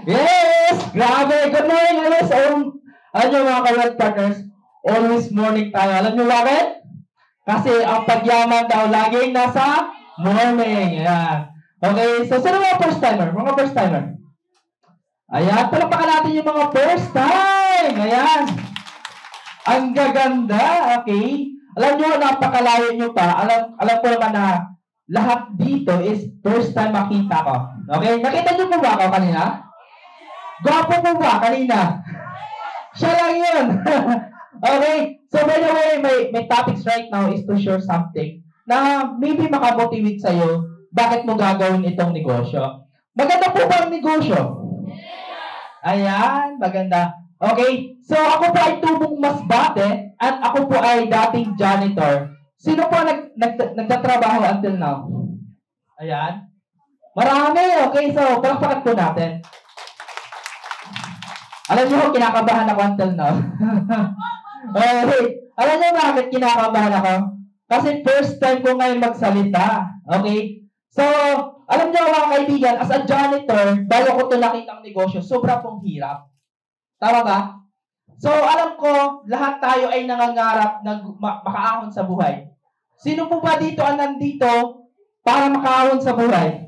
Yes! Grabe! Good morning, always. Alam nyo mga ka-work partners, always morning tayo. Alam nyo bakit? Kasi ang pagyaman daw laging nasa morning. Ayan. Okay, so sino mga first timer? Mga first timer. Ayan, palakpakan natin yung mga first time. Ayan. Ang gaganda. Okay. Alam nyo, napakalayo nyo pa. Alam ko naman na lahat dito is first time makita ko. Okay? Nakita nyo po ba ako kanina? Gwapo po ba kanina? Siya lang yun. Okay? So by the way, may topics right now is to share something na maybe makamotivate sa'yo bakit mo gagawin itong negosyo. Maganda po ba ang negosyo? Ayan, maganda. Okay? So ako po ay tubong masbate at ako po ay dating janitor. Sino po nagtatrabaho until now? Ayan. Marami. Okay, so palakpakan po natin. Alam niyo, kinakabahan ako until now. Okay. Alam niyo bakit kinakabahan ako? Kasi first time ko ngayon magsalita. Okay? So, alam niyo mga kaibigan, as a janitor, bago ko ito nakitang negosyo, sobra pong hirap. Tama ba? So, alam ko, lahat tayo ay nangangarap na makaahon sa buhay. Sino po ba dito ang nandito para makaahon sa buhay?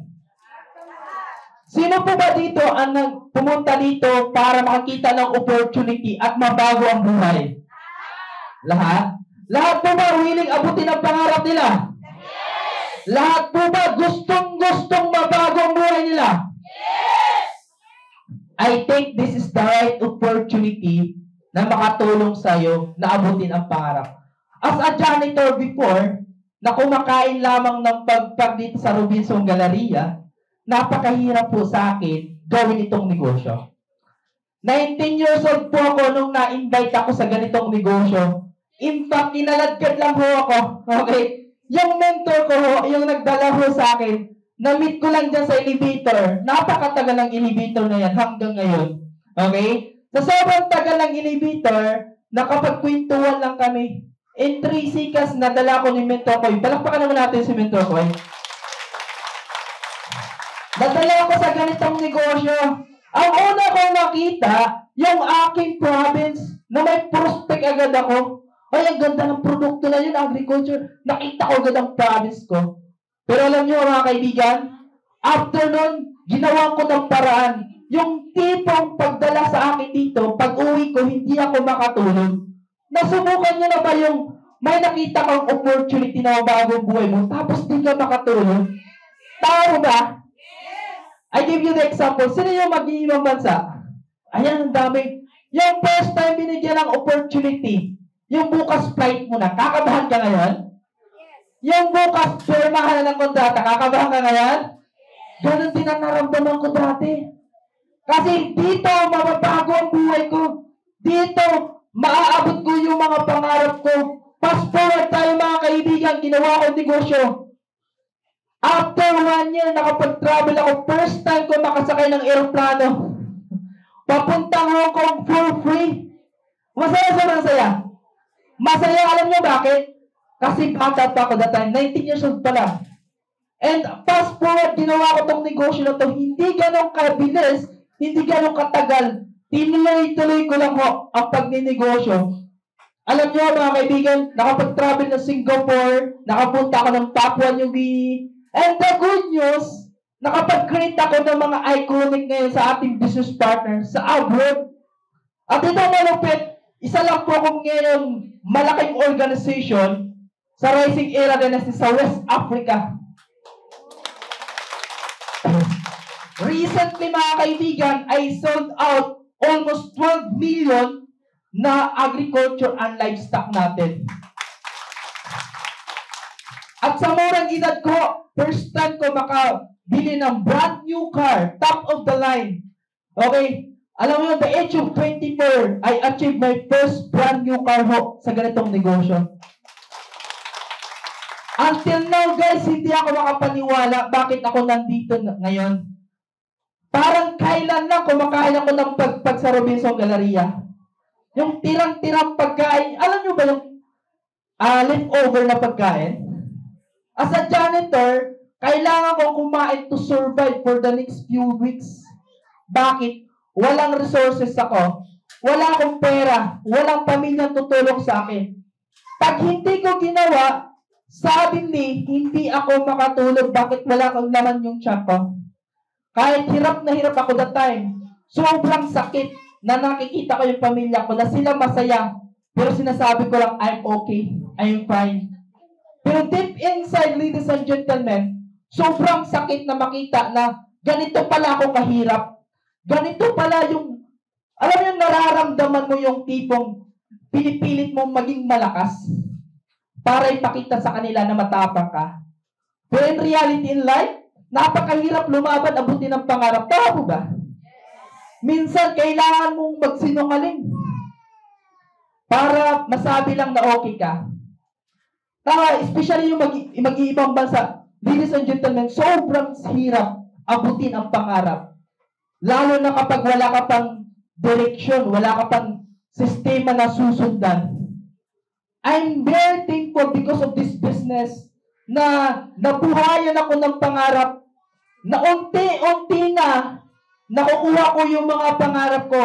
Sino po ba dito ang pumunta dito para makakita ng opportunity at mabago ang buhay? Lahat? Lahat po ba willing abutin ang pangarap nila? Yes! Lahat po ba gustong mabago ang buhay nila? Yes! I think this is the right opportunity na makatulong sa'yo na abutin ang pangarap. As a janitor before, na kumakain lamang ng pagpag dito sa Robinson Galleria, napakahirap po sa akin gawin itong negosyo. 19 years old po ako nung na-invite ako sa ganitong negosyo. In fact, kinaladkad lang ho ako. Okay? Yung mentor ko ho, yung nagdala ho sa akin, na-meet ko lang dyan sa elevator. Napakatagal ng elevator na yan hanggang ngayon. Okay? Sa sobrang tagal ng elevator, nakapagkwentuhan lang kami. In 3 seconds, nadala ko ni mentor ko. Palakpakan naman natin si mentor ko. Nadala ko sa ganitong negosyo. Ang una kong nakita, yung aking province, na may prospect agad ako. Ay, ang ganda ng produkto na yun, agriculture. Nakita ko agad ang province ko. Pero alam niyo mga kaibigan, after nun, ginawa ko ng paraan. Yung tipong pagdala sa akin dito, pag uwi ko, hindi ako makatulog. Nasubukan niyo na ba yung may nakita kang opportunity na bagong buhay mo, tapos di ka makatulog? Tao ba? I give you the example. Sino yung mag-iibang bansa? Ayan, ang dami. Yung first time binigyan ng opportunity, yung bukas flight mo na, kakabahan ka ngayon? Yung bukas pirmahan na ng kontrata, kakabahan ka ngayon? Ganun din ang naramdaman ko dati. Kasi dito, mababago ang buhay ko. Dito, maaabot ko yung mga pangarap ko. Fast forward tayo mga kaibigan, ginawa ko negosyo. After 1 year, nakapag-travel ako. First time ko makasakay ng aeroplano. Papuntang Hong Kong for free. Masaya sa masaya. Masaya, alam niyo bakit? Kasi bata pa ako that time. 19 years old pa lang. And fast forward, ginawa ko tong negosyo na to. Hindi ganong kabilis, hindi ganong katagal. Tinuloy-tuloy ko lang ho ang pagninegosyo. Alam niyo mga kaibigan, nakapag-travel ng Singapore, nakapunta ako ng Papua New Guinea. And the good news, nakapag-create ako ng mga iconic ngayon sa ating business partners sa abroad. At ito malupit, isa lang po akong ngayon malaking organization sa Rising Era Dynasty sa West Africa. Recently mga kaibigan, I sold out almost 12 million na agriculture and livestock natin. At sa murang edad ko, first time ko makabili ng brand new car, top of the line. Okay? Alam mo, at the age of 24, I achieved my first brand new car ho sa ganitong negosyo. Until now, guys, hindi ako makapaniwala bakit ako nandito ngayon. Parang kailan lang kumakain ako ng pagpag sa Robinson Galleria. Yung tirang-tirang pagkain, alam nyo ba yung leftover na pagkain? As a janitor, kailangan kong kumain to survive for the next few weeks. Bakit? Walang resources ako. Wala akong pera. Walang pamilyang tutulong sa akin. Pag hindi ko ginawa, suddenly, hindi ako makatulog. Bakit wala kang laman yung tiyan ko? Kahit hirap na hirap ako that time. Sobrang sakit na nakikita ko yung pamilya ko na sila masaya. Pero sinasabi ko lang, I'm okay. I'm fine. Pero deep inside, ladies and gentlemen, sobrang sakit na makita na ganito pala ako kahirap. Ganito pala yung, alam mo yung nararamdaman mo yung tipong pinipilit mong maging malakas para ipakita sa kanila na matapang ka. Pero in reality in life, napakahirap lumaban, abutin ang pangarap. Tama po ba? Minsan, kailangan mong magsinungaling para masabi lang na okay ka. Tama, especially yung mag-iibang bansa. Ladies and gentlemen, sobrang hirap abutin ang pangarap. Lalo na kapag wala ka pang direksyon, wala ka pang sistema na susundan. I'm very thankful because of this business na nabuhayan ako ng pangarap na unti-unti na nakukuha ko yung mga pangarap ko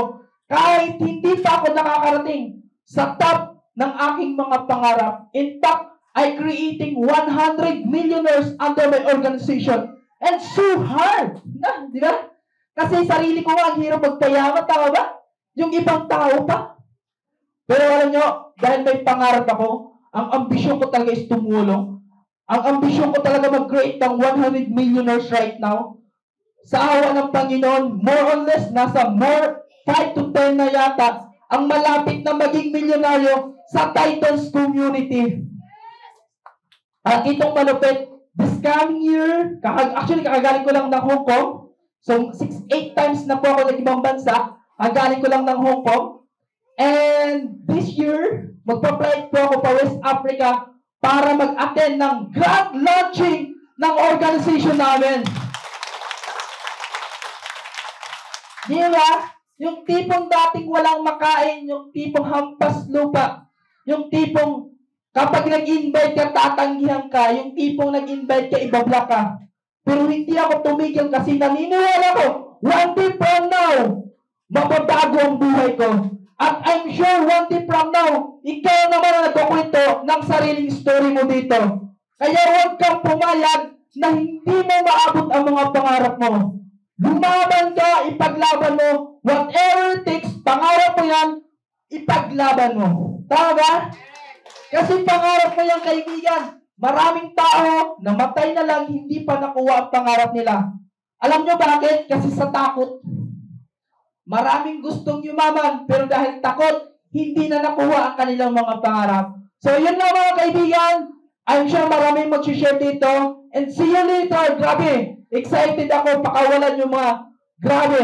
kahit hindi pa ako nakakarating sa top ng aking mga pangarap. In fact, I creating 100 millionaires under my organization. And so hard. Na, di ba? Kasi sarili ko nga, ang hirap magpayaman. Tama ba? Yung ibang tao pa. Pero alam nyo, dahil may pangarap ako, ang ambisyon ko talaga is tumulong. Ang ambisyon ko talaga mag-create ng 100 millionaires right now. Sa awa ng Panginoon, more or less, nasa more 5 to 10 na yata ang malapit na maging milyonaryo sa Titans community. At itong malupit, this coming year, actually kakagaling ko lang ng Hong Kong. So, 8 times na po ako ng ibang bansa. Galing ko lang ng Hong Kong. And this year, magpa-flight po ako pa West Africa para mag-attend ng grand launching ng organization namin. Di ba? Yung tipong dating walang makain, yung tipong hampas lupa, yung tipong kapag nag-invite ka, tatanggihan ka, yung tipong nag-invite ka, ibablock ka. Pero hindi ako tumigil kasi naniniwala ko, one day from now, mababago ang buhay ko. At I'm sure one day from now, ikaw naman ang nagkukwento ng sariling story mo dito. Kaya huwag kang pumayag na hindi mo maabot ang mga pangarap mo. Lumaban ka, ipaglaban mo. Whatever it takes, pangarap mo yan, ipaglaban mo. Tama ba? Kasi pangarap mo yan, kaibigan. Maraming tao, namatay na lang, hindi pa nakuha ang pangarap nila. Alam nyo bakit? Kasi sa takot. Maraming gustong yumaman, pero dahil takot, hindi na nakuha ang kanilang mga pangarap. So, yun na mga kaibigan. I'm sure maraming mag-share dito. And see you later. Grabe. Excited ako. Pakawalan yung mga grabe.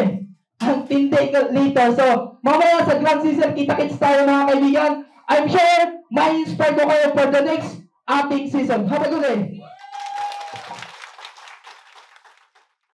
Ang tindi later. So, mamaya sa Grand Season, kita-kits tayo mga kaibigan. I'm sure, ma-inspire ko kayo for the next ating season. Have a good day.